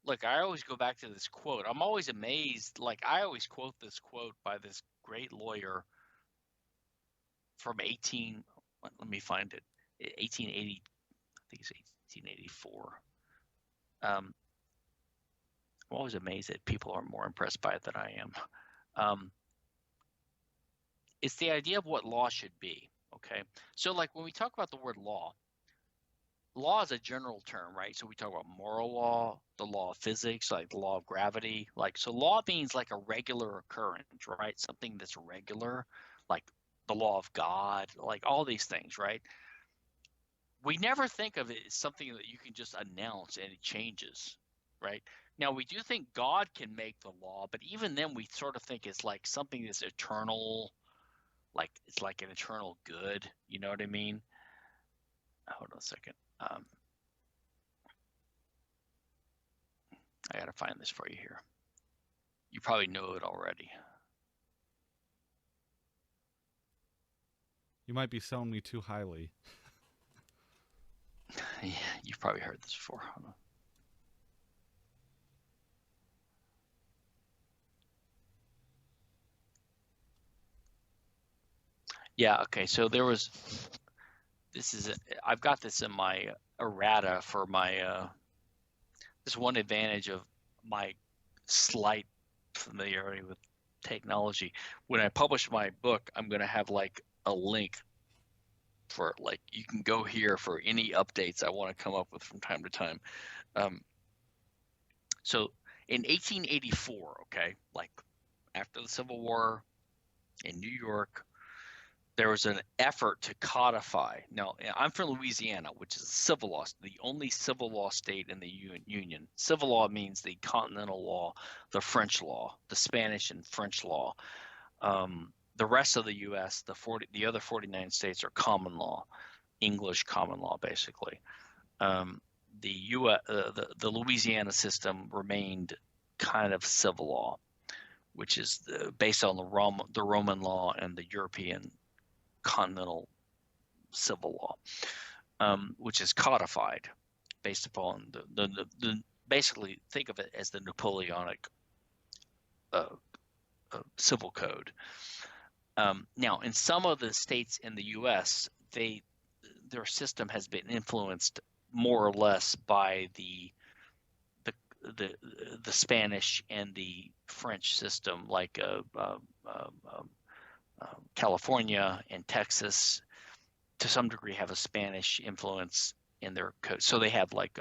look, I always go back to this quote. I'm always amazed. Like, I always quote this quote by this great lawyer from let me find it, 1880, I think it's 1884. I'm always amazed that people are more impressed by it than I am. It's the idea of what law should be, okay? So, like, when we talk about the word law is a general term, right? So we talk about moral law, the law of physics, like the law of gravity. Like, so law means like a regular occurrence, right? Something that's regular, like the law of God, like all these things, right? We never think of it as something that you can just announce and it changes, right? Now, we do think God can make the law, but even then we sort of think it's like something that's eternal, like it's like an eternal good, you know what I mean? Hold on a second. I gotta find this for you here. You probably know it already. You might be selling me too highly. Yeah, you've probably heard this before. Hold on. Yeah, okay. So there was, I've got this in my errata for my, this one advantage of my slight familiarity with technology. When I publish my book, I'm going to have like a link for, like, you can go here for any updates I want to come up with from time to time. So in 1884, okay, like after the Civil War in New York, there was an effort to codify. Now, I'm from Louisiana, which is a civil law, the only civil law state in the Union. Civil law means the continental law, the French law, the Spanish and French law. The rest of the U.S., the other 49 states are common law, English common law, basically. The Louisiana system remained kind of civil law, which is based on the Roman law and the European continental civil law, which is codified based upon the basically think of it as the Napoleonic civil code. Now, in some of the states in the U.S., their system has been influenced more or less by the Spanish and the French system, like California and Texas, to some degree, have a Spanish influence in their code. So they have like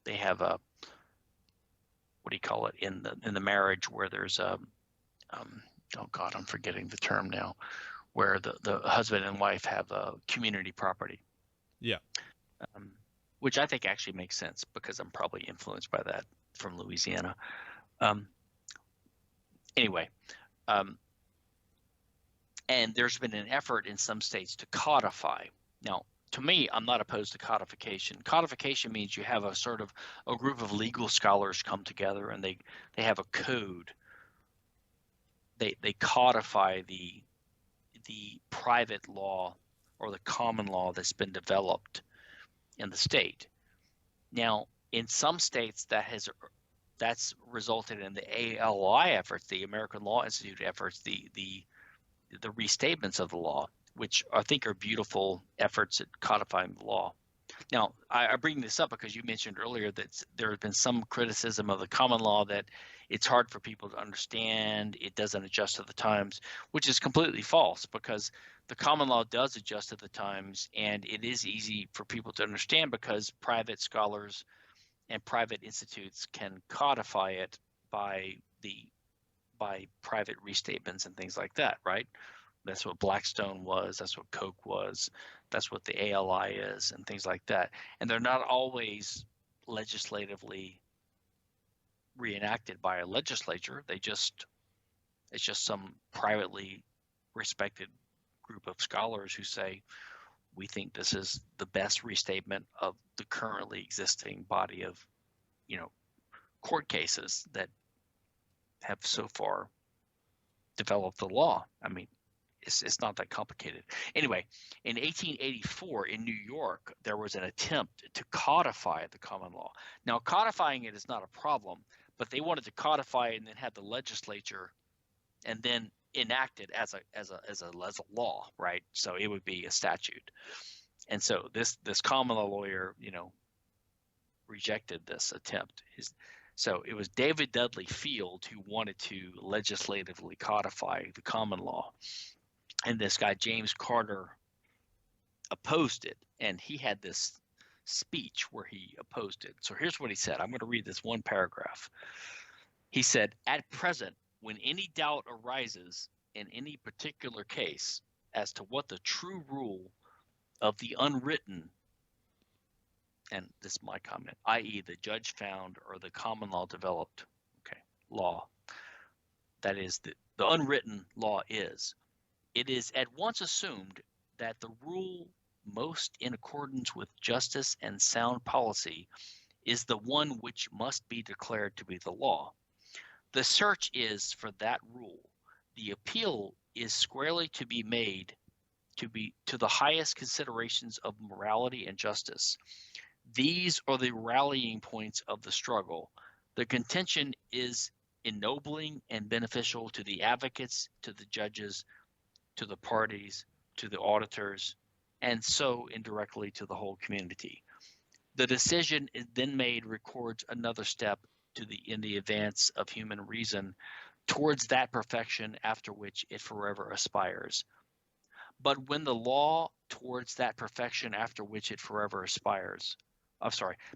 they have a, what do you call it, in the marriage, where there's a oh God, I'm forgetting the term now, where the husband and wife have a community property. Yeah. Which I think actually makes sense because I'm probably influenced by that from Louisiana. Anyway, and there's been an effort in some states to codify. Now, to me, I'm not opposed to codification. Codification means you have a sort of a group of legal scholars come together and they have a code. They codify the private law or the common law that's been developed in the state. Now, in some states, that's resulted in the ALI efforts, the American Law Institute efforts, the restatements of the law, which I think are beautiful efforts at codifying the law. Now, I bring this up because you mentioned earlier that there has been some criticism of the common law that it's hard for people to understand, it doesn't adjust to the times, which is completely false because the common law does adjust to the times, and it is easy for people to understand because private scholars and private institutes can codify it by private restatements and things like that, right? That's what Blackstone was. That's what Koch was. That's what the ALI is, and things like that. And they're not always legislatively reenacted by a legislature. It's just some privately respected group of scholars who say, we think this is the best restatement of the currently existing body of, court cases that have so far developed the law. I mean, it's not that complicated. Anyway, in 1884 in New York, there was an attempt to codify the common law. Now, codifying it is not a problem, but they wanted to codify it and then have the legislature and then enact it as a law, right? So it would be a statute. And so this common law lawyer, rejected this attempt. So it was David Dudley Field who wanted to legislatively codify the common law. And this guy, James Carter, opposed it. And he had this speech where he opposed it. So here's what he said. I'm going to read this one paragraph. He said, "At present, when any doubt arises in any particular case as to what the true rule of the unwritten," and this is my comment, i.e. the judge found or the common law developed, law, that is the unwritten law is, it is at once assumed that the rule most in accordance with justice and sound policy is the one which must be declared to be the law. The search is for that rule. The appeal is squarely to be made to the highest considerations of morality and justice. These are the rallying points of the struggle. The contention is ennobling and beneficial to the advocates, to the judges, to the parties, to the auditors, and so indirectly to the whole community. The decision is then made records another step in the advance of human reason towards that perfection after which it forever aspires. But when the law towards that perfection after which it forever aspires,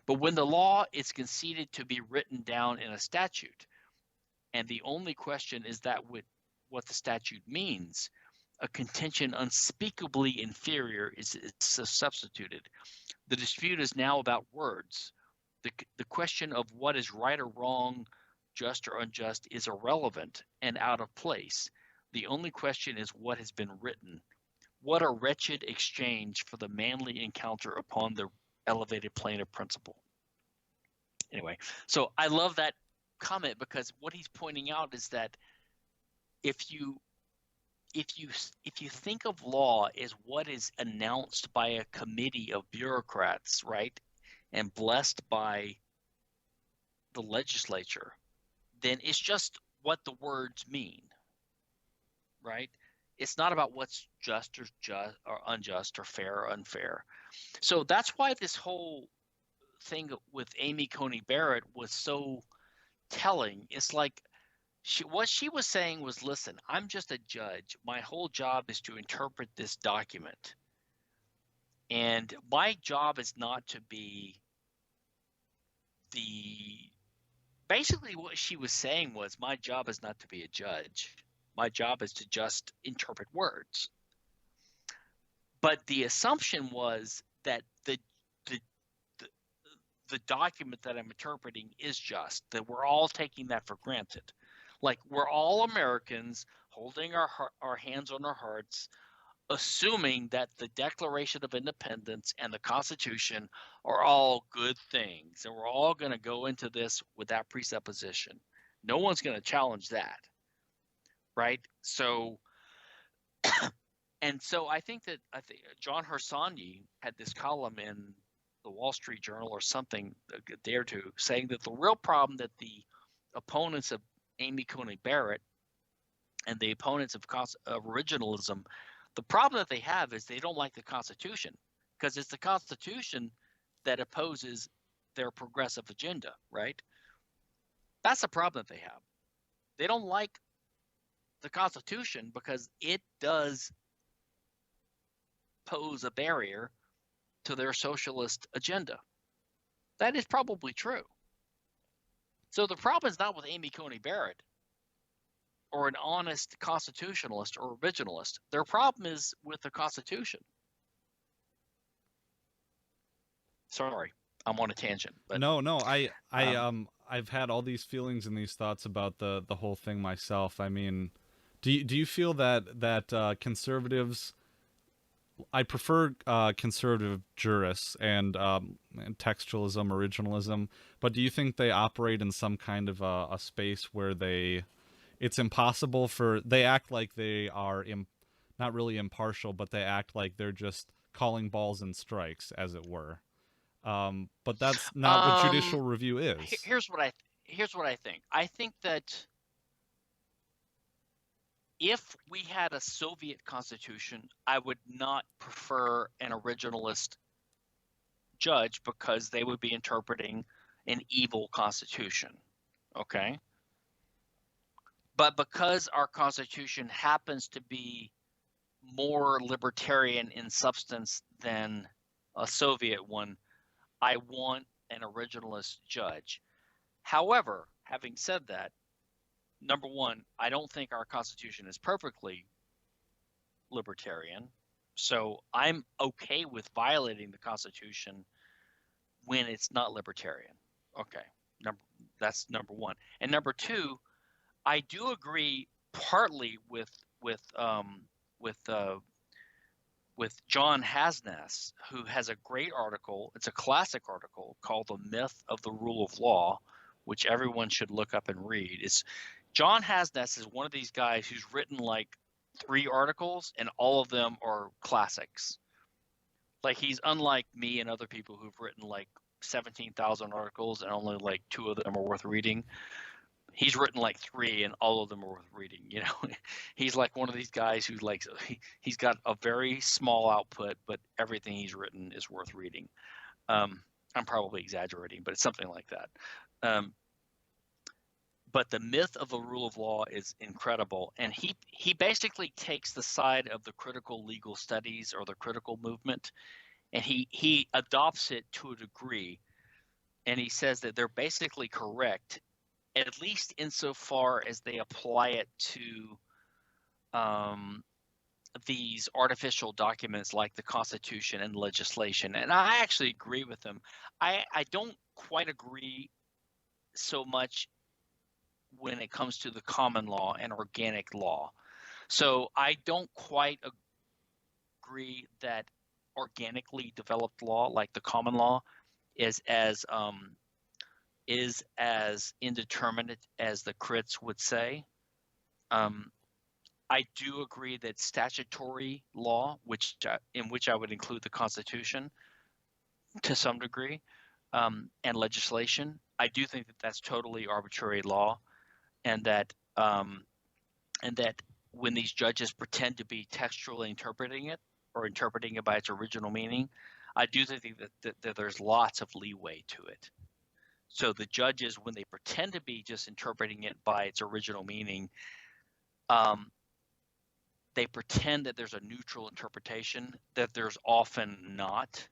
but when the law is conceded to be written down in a statute, and the only question is that what the statute means, a contention unspeakably inferior is substituted. The dispute is now about words. The question of what is right or wrong, just or unjust, is irrelevant and out of place. The only question is what has been written. What a wretched exchange for the manly encounter upon the elevated plane of principle. Anyway, so I love that comment because what he's pointing out is that if you think of law as what is announced by a committee of bureaucrats, right, and blessed by the legislature, then it's just what the words mean, right? It's not about what's just or unjust or fair or unfair. So that's why this whole thing with Amy Coney Barrett was so telling. It's like what she was saying was, listen, I'm just a judge. My whole job is to interpret this document. And my job is not to be basically what she was saying was, my job is not to be a judge. My job is to just interpret words. But the assumption was that the document that I'm interpreting is just, that we're all taking that for granted. Like we're all Americans holding our hands on our hearts, assuming that the Declaration of Independence and the Constitution are all good things. And we're all going to go into this with that presupposition. No one's going to challenge that. Right? So, and so I think John Harsanyi had this column in the Wall Street Journal or something a day or two saying that the real problem that the opponents of Amy Coney Barrett and the opponents of originalism, the problem that they have is they don't like the Constitution because it's the Constitution that opposes their progressive agenda, right? That's the problem that they have. They don't like the Constitution because it does pose a barrier to their socialist agenda. That is probably true. So the problem is not with Amy Coney Barrett or an honest constitutionalist or originalist. Their problem is with the Constitution. Sorry, I'm on a tangent, but No, I've had all these feelings and these thoughts about the whole thing myself. I mean, do you feel that conservatives? I prefer conservative jurists and textualism, originalism, but do you think they operate in some kind of a space where it's impossible they act like they are not really impartial, but they act like they're just calling balls and strikes, as it were. But that's not what judicial review is. here's what I think. I think that if we had a Soviet constitution, I would not prefer an originalist judge because they would be interpreting an evil constitution. Okay? But because our constitution happens to be more libertarian in substance than a Soviet one, I want an originalist judge. However, having said that, number one, I don't think our Constitution is perfectly libertarian. So I'm okay with violating the Constitution when it's not libertarian. Okay, that's number one. And number two, I do agree partly with John Hasnas, who has a great article. It's a classic article called "The Myth of the Rule of Law," which everyone should look up and read. John Hasnas is one of these guys who's written like 3 articles, and all of them are classics. Like, he's unlike me and other people who've written like 17,000 articles and only like 2 of them are worth reading. He's written like 3 and all of them are worth reading. He's like one of these guys who's like, he's got a very small output, but everything he's written is worth reading. I'm probably exaggerating, but it's something like that. But the myth of the rule of law is incredible. And he basically takes the side of the critical legal studies or the critical movement, and he adopts it to a degree. And he says that they're basically correct, at least insofar as they apply it to these artificial documents like the Constitution and legislation. And I actually agree with them. I don't quite agree so much when it comes to the common law and organic law. So I don't quite agree that organically developed law, like the common law, is as indeterminate as the crits would say. I do agree that statutory law, in which I would include the Constitution to some degree, and legislation, I do think that that's totally arbitrary law. And that when these judges pretend to be textually interpreting it or interpreting it by its original meaning, I do think that there's lots of leeway to it. So the judges, when they pretend to be just interpreting it by its original meaning, they pretend that there's a neutral interpretation that there's often not.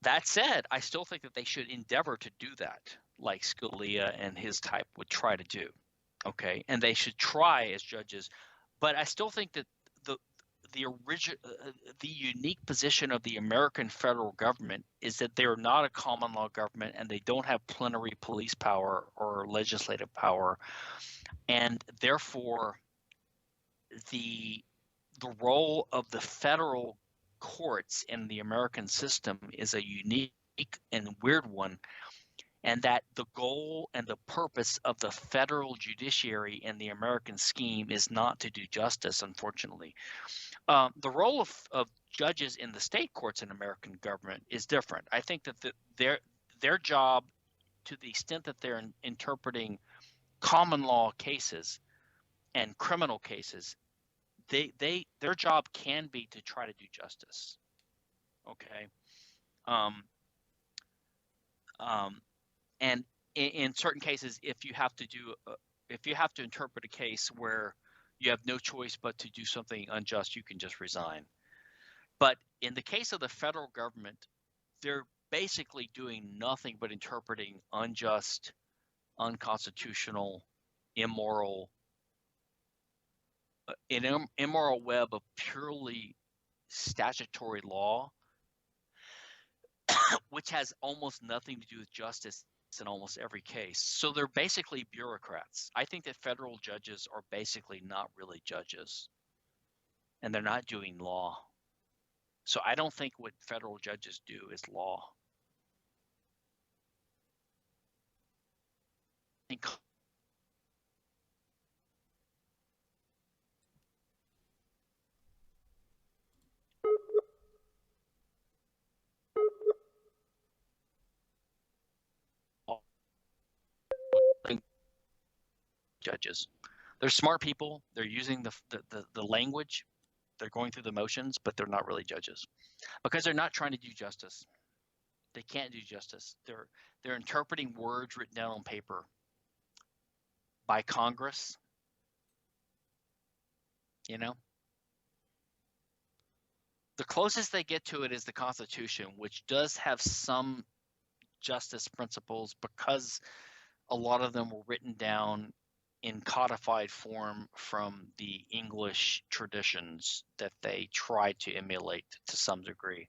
That said, I still think that they should endeavor to do that, like Scalia and his type would try to do. Okay, and they should try as judges, but I still think that the unique position of the American federal government is that they're not a common law government, and they don't have plenary police power or legislative power, and therefore the role of the federal courts in the American system is a unique and weird one. And that the goal and the purpose of the federal judiciary in the American scheme is not to do justice, unfortunately. The role of judges in the state courts in American government is different. I think that their job, to the extent that they're interpreting common law cases and criminal cases, their job can be to try to do justice. Okay. Um, and in certain cases, if you have to interpret a case where you have no choice but to do something unjust, you can just resign. But in the case of the federal government, they're basically doing nothing but interpreting unjust, unconstitutional, immoral, an immoral web of purely statutory law, which has almost nothing to do with justice in almost every case. So they're basically bureaucrats. I think that federal judges are basically not really judges, and they're not doing law. So I don't think what federal judges do is law. I think judges, they're smart people. They're using the language. They're going through the motions, but they're not really judges because they're not trying to do justice. They can't do justice. They're interpreting words written down on paper by Congress. You know, the closest they get to it is the Constitution, which does have some justice principles because a lot of them were written down in codified form from the English traditions that they tried to emulate to some degree.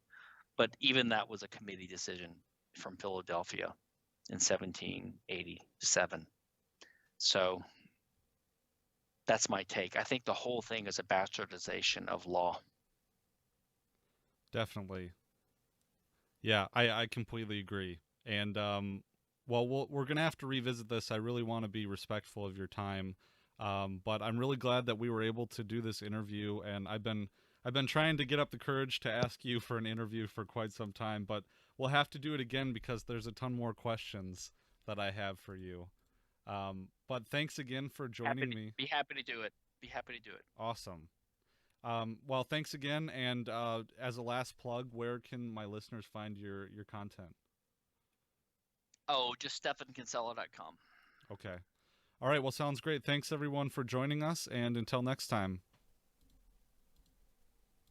But even that was a committee decision from Philadelphia in 1787. So that's my take. I think the whole thing is a bastardization of law. Definitely. Yeah, I completely agree. And well, we're gonna have to revisit this. I really want to be respectful of your time, but I'm really glad that we were able to do this interview. And I've been trying to get up the courage to ask you for an interview for quite some time, but we'll have to do it again because there's a ton more questions that I have for you. But thanks again for joining me. Be happy to do it. Be happy to do it. Awesome. Well, thanks again. And as a last plug, where can my listeners find your content? Oh, just stephankinsella.com. Okay. All right. Well, sounds great. Thanks everyone for joining us, and until next time.